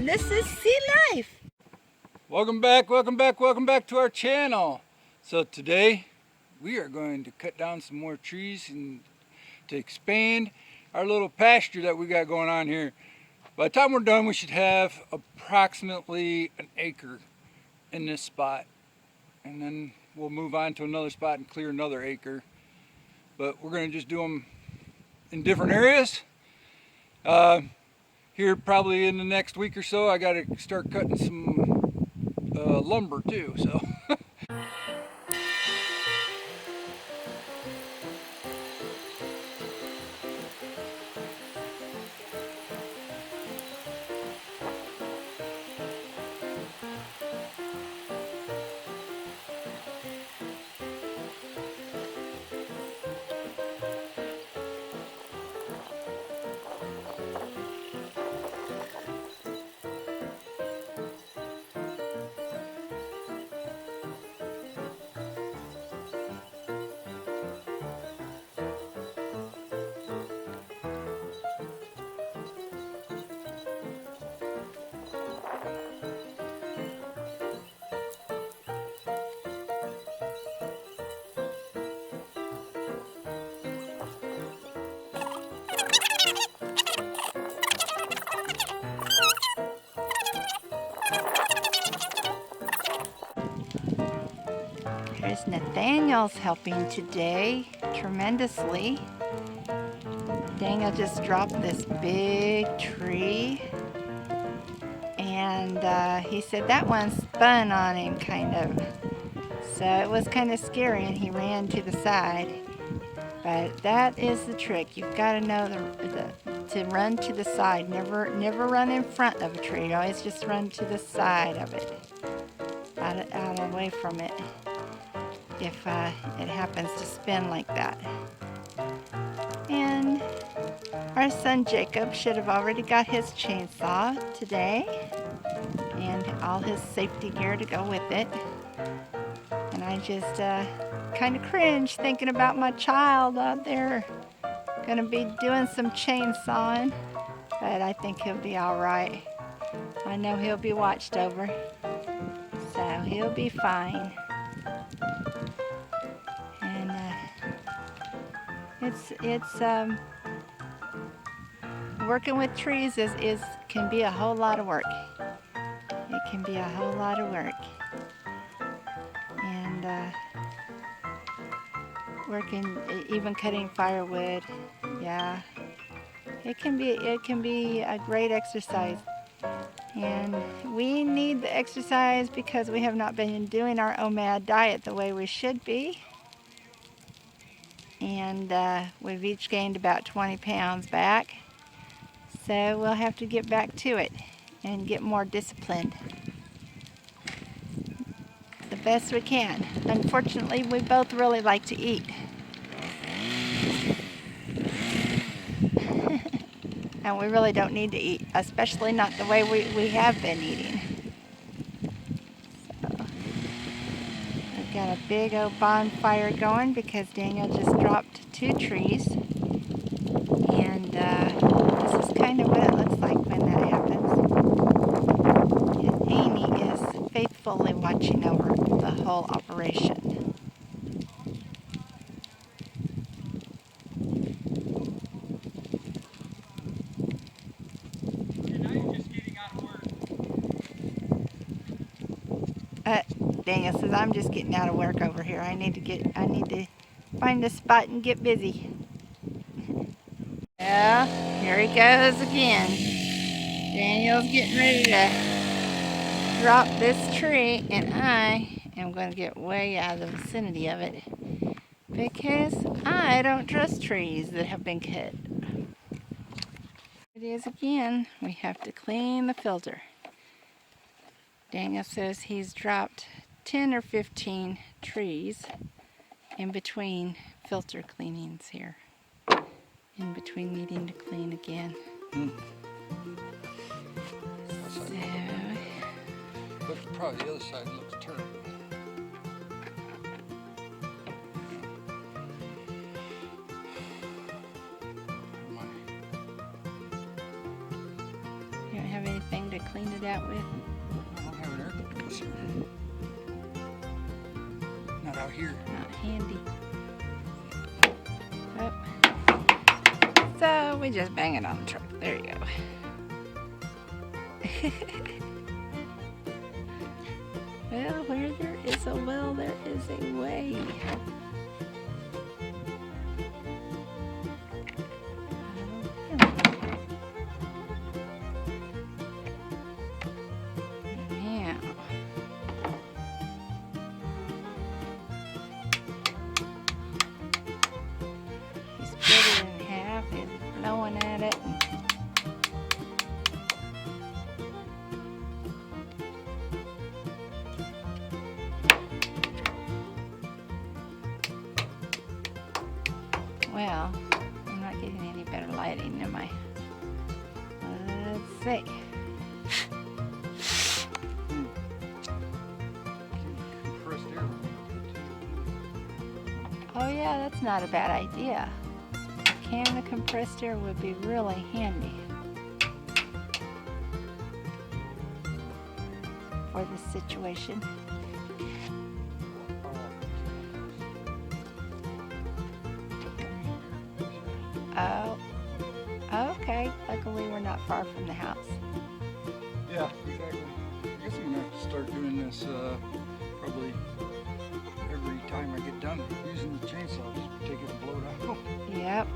and this is Sea Life. Welcome back to our channel. So today we are going to cut down some more trees and to expand our little pasture that we got going on here. By the time we're done, we should have approximately an acre in this spot, and then we'll move on to another spot and clear another acre. But we're going to just do them in different areas. Here probably in the next week or so, I got to start cutting some lumber too. So. Here's Nathaniel's helping today tremendously. Daniel just dropped this big tree, and he said that one spun on him kind of. So it was kind of scary, and he ran to the side. But that is the trick. You've got to know to run to the side. Never run in front of a tree. Always just run to the side of it, out away from it, if it happens to spin like that. And our son Jacob should have already got his chainsaw today and all his safety gear to go with it. And I just kind of cringe thinking about my child out there gonna be doing some chainsawing, but I think he'll be all right. I know he'll be watched over, so he'll be fine. And it's working with trees can be a whole lot of work. It can be a whole lot of work. And working, even cutting firewood, yeah, it can be a great exercise. And we need the exercise because we have not been doing our OMAD diet the way we should be. And we've each gained about 20 pounds back. So we'll have to get back to it and get more disciplined the best we can. Unfortunately, we both really like to eat. And we really don't need to eat, especially not the way we have been eating. So, we've got a big old bonfire going because Daniel just dropped 2 trees. And this is kind of what it looks like when that happens. And Amy is faithfully watching over the whole operation. Daniel says, I'm just getting out of work over here. I need to find a spot and get busy. Yeah, here he goes again. Daniel's getting ready to drop this tree, and I am going to get way out of the vicinity of it because I don't trust trees that have been cut. It is again. We have to clean the filter. Daniel says he's dropped 10 or 15 trees in between filter cleanings here. In between needing to clean again. So, but probably the other side looks terrible. you don't have anything to clean it out with? I don't have an air compressor. Not out here. Not handy. Oh. So we just bang it on the truck. There you go. Well, where there is a will, there is a way. Now, he split it in half and blowing at it. Well, I'm not getting any better lighting, am I? Let's see. Compressed air. Oh yeah, that's not a bad idea. A can of compressed air would be really handy for this situation. Oh, okay. Luckily, we're not far from the house. Yeah, exactly. I guess I'm gonna have to start doing this probably every time I get done using the chainsaw. Just take it and blow it out. Yep.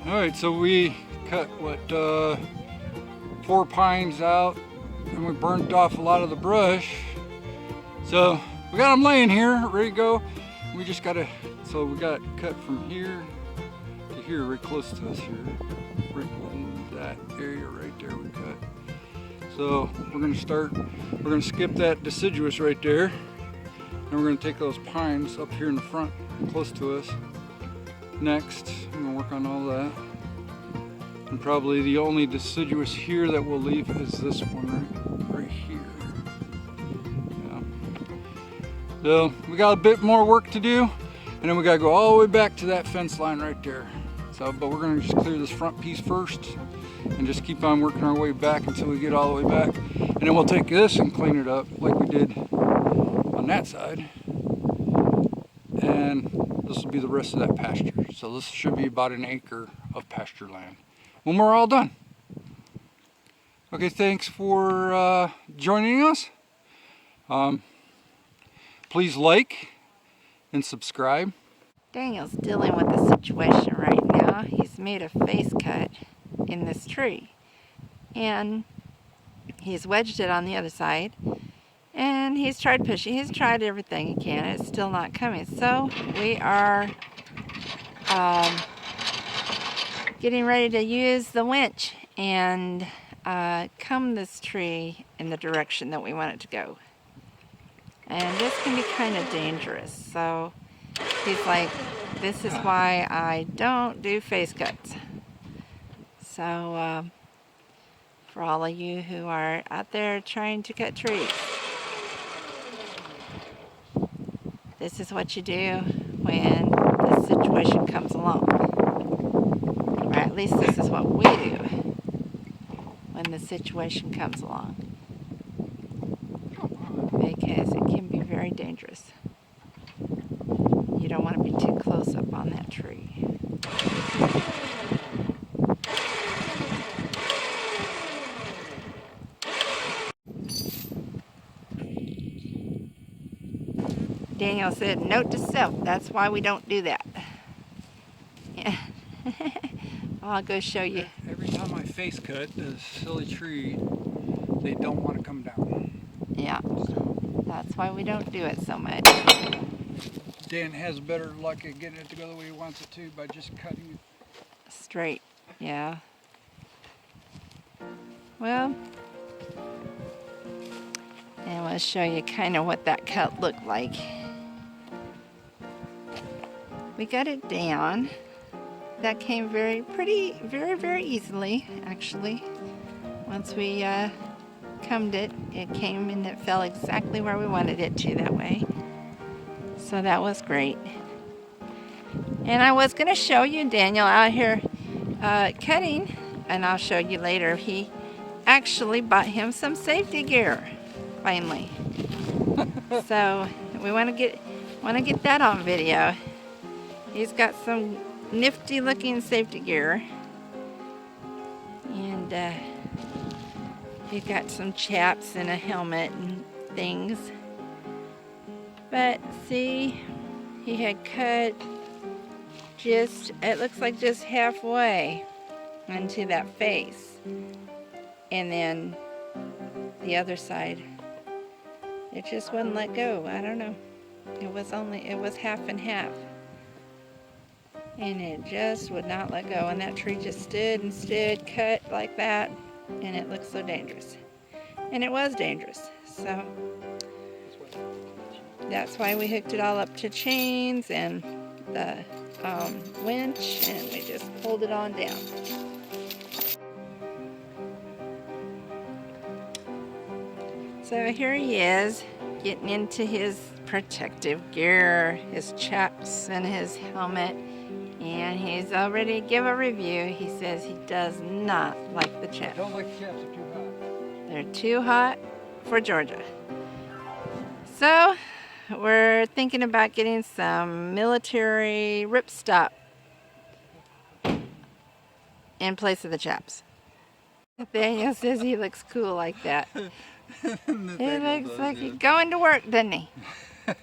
All right, so we cut what 4 pines out, and we burnt off a lot of the brush. So we got them laying here, ready to go. We just gotta. So we got cut from here to here, right close to us here, right in that area right there. We cut. So we're gonna start. We're gonna skip that deciduous right there, and we're gonna take those pines up here in the front, close to us. Next, I'm gonna work on all that. And probably the only deciduous here that we'll leave is this one right here. Yeah. So we got a bit more work to do, and then we gotta go all the way back to that fence line right there. So, but we're gonna just clear this front piece first and just keep on working our way back until we get all the way back. And then we'll take this and clean it up like we did on that side. And this will be the rest of that pasture. So this should be about an acre of pasture land when we're all done. Okay, thanks for joining us. Please like and subscribe. Daniel's dealing with the situation right now. He's made a face cut in this tree, and he's wedged it on the other side, and he's tried pushing. He's tried everything he can. It's still not coming. So we are getting ready to use the winch and comb this tree in the direction that we want it to go. And this can be kind of dangerous. So he's like, this is why I don't do face cuts. So for all of you who are out there trying to cut trees, this is what you do when this situation comes along. Or at least this is what we do when the situation comes along. Because it can be very dangerous. You don't want to be too close up on that tree. Daniel said, note to self, that's why we don't do that. Yeah. I'll go show you. Every time I face cut this silly tree, they don't want to come down. Yeah, that's why we don't do it so much. Dan has better luck at getting it to go the way he wants it to by just cutting it. Straight, yeah. Well, and we'll show you kind of what that cut looked like. We got it down. That came very easily, actually. Once we combed it, it came and it fell exactly where we wanted it to that way. So that was great. And I was going to show you Daniel out here cutting, and I'll show you later. He actually bought him some safety gear, finally. So we want to get that on video. He's got some nifty looking safety gear, and he's got some chaps and a helmet and things. But see, he had cut just, it looks like just halfway into that face, and then the other side, it just wouldn't let go. I don't know, it was half and half, and it just would not let go, and that tree just stood and stood, cut like that, and it looked so dangerous. And it was dangerous, so that's why we hooked it all up to chains and the winch, and we just pulled it on down. So here he is, getting into his protective gear, his chaps and his helmet, and he's already give a review. He says he does not like the chaps. Don't like the chaps, they're too hot. They're too hot for Georgia. So we're thinking about getting some military ripstop in place of the chaps. Nathaniel says he looks cool like that. He looks like he's going to work, doesn't he?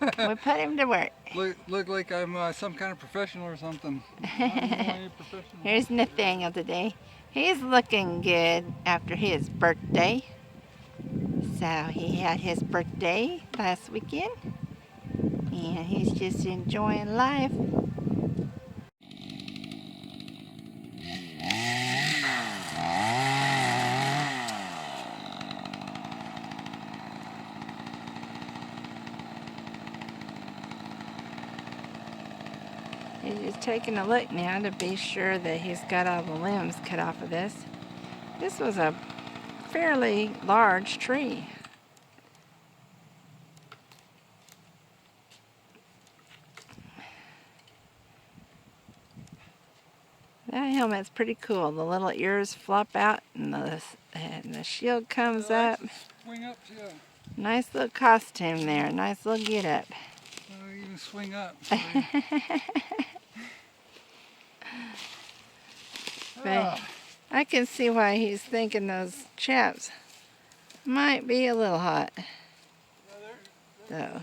We put him to work. Look like I'm some kind of professional or something. I'm professional. Here's Nathaniel today. He's looking good after his birthday. So he had his birthday last weekend, and he's just enjoying life. He's just taking a look now to be sure that he's got all the limbs cut off of this. This was a fairly large tree. That helmet's pretty cool. The little ears flop out and the shield comes up. Swing up, yeah. Nice little costume there. Nice little get up. Even swing up. But I can see why he's thinking those chaps might be a little hot. So,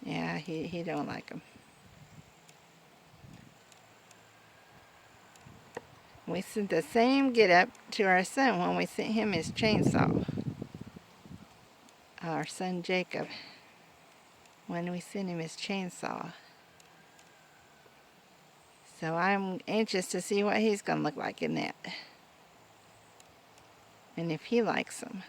yeah, he don't like them. We sent the same get up to our son when we sent him his chainsaw. Our son Jacob, when we sent him his chainsaw. So I'm anxious to see what he's going to look like in that. And if he likes them.